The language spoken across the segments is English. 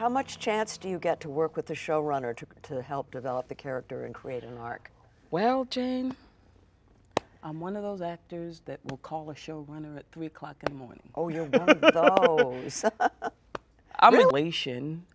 How much chance do you get to work with the showrunner to help develop the character and create an arc? Well, Jane, I'm one of those actors that will call a showrunner at 3 o'clock in the morning. Oh, you're one of those. I'm really? Elation,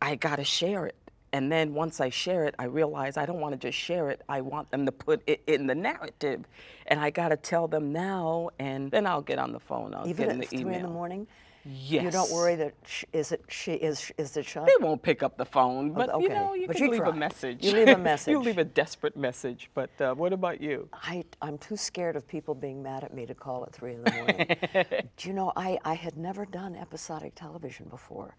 I gotta share it. And then once I share it, I realize I don't want to just share it. I want them to put it in the narrative. And I gotta tell them now, and then I'll get on the phone. I'll Even get in at the 3 email. in the morning? Yes. You don't worry that is it shot? They won't pick up the phone, but okay. you know, you But can you leave try. a message. You leave a message. You leave a desperate message. But what about you? I'm too scared of people being mad at me to call at 3 in the morning. Do you know, I had never done episodic television before.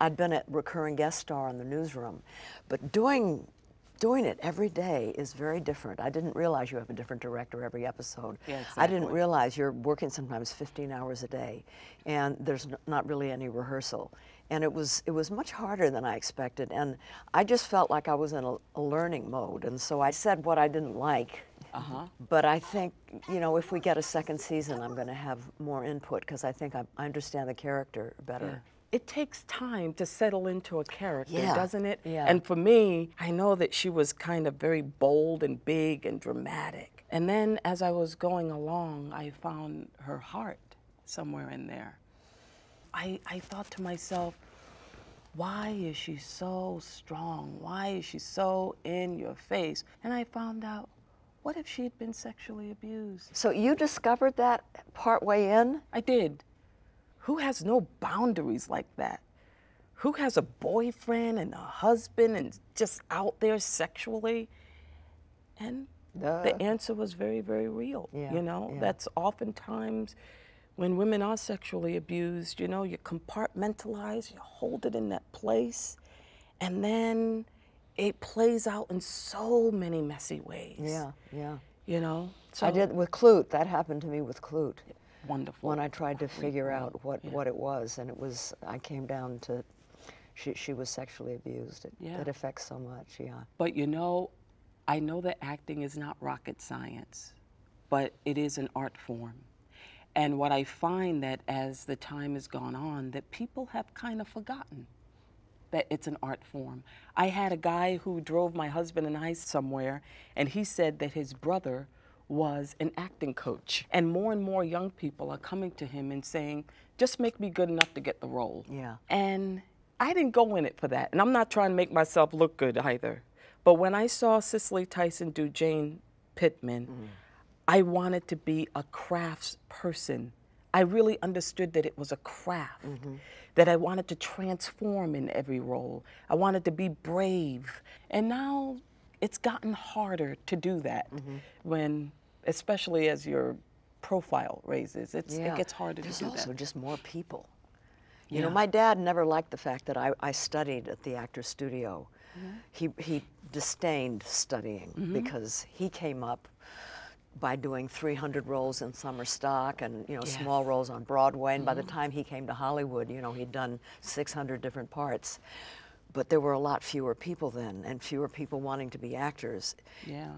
I'd been a recurring guest star on the newsroom, but doing it every day is very different. I didn't realize you have a different director every episode. Yeah, exactly. I didn't realize you're working sometimes 15 hours a day, and there's not really any rehearsal. And it was much harder than I expected, and I just felt like I was in a learning mode, and so I said what I didn't like. But I think, you know, if we get a second season, I'm going to have more input, because I think I understand the character better. Yeah. It takes time to settle into a character, doesn't it? Yeah. And for me, I know that she was kind of very bold and big and dramatic. And then as I was going along, I found her heart somewhere in there. I thought to myself, why is she so strong? Why is she so in your face? And I found out, what if she'd been sexually abused? So you discovered that partway in? I did. Who has no boundaries like that? Who has a boyfriend and a husband and just out there sexually? And the answer was very, very real. You know, that's oftentimes when women are sexually abused, you know, you compartmentalize, you hold it in that place, and then it plays out in so many messy ways. Yeah, yeah. You know? So I did with Clute. That happened to me with Clute. Wonderful. When I tried to figure out what it was, and I came down to, she was sexually abused. It affects so much, But you know, I know that acting is not rocket science, but it is an art form. And what I find that as the time has gone on, that people have kind of forgotten that it's an art form. I had a guy who drove my husband and I somewhere, and he said that his brother was an acting coach. And more young people are coming to him and saying, just make me good enough to get the role. Yeah. And I didn't go in it for that. And I'm not trying to make myself look good either. But when I saw Cicely Tyson do Jane Pittman, I wanted to be a crafts person. I really understood that it was a craft, that I wanted to transform in every role. I wanted to be brave. And now it's gotten harder to do that when, especially as your profile raises, it gets harder to do that. There's also just more people. You know, my dad never liked the fact that I studied at the Actors Studio. He disdained studying because he came up by doing 300 roles in summer stock and, you know, small roles on Broadway. And by the time he came to Hollywood, you know, he'd done 600 different parts. But there were a lot fewer people then, and fewer people wanting to be actors.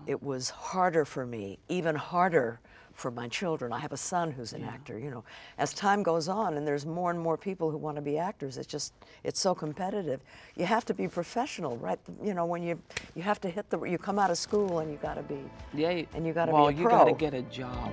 It was harder for me, even harder for my children. I have a son who's an actor, you know. As time goes on and there's more and more people who want to be actors, it's so competitive. You have to be professional, right? You know, when you have to you come out of school and you got to be, and you got to be a pro. Well, you got to get a job.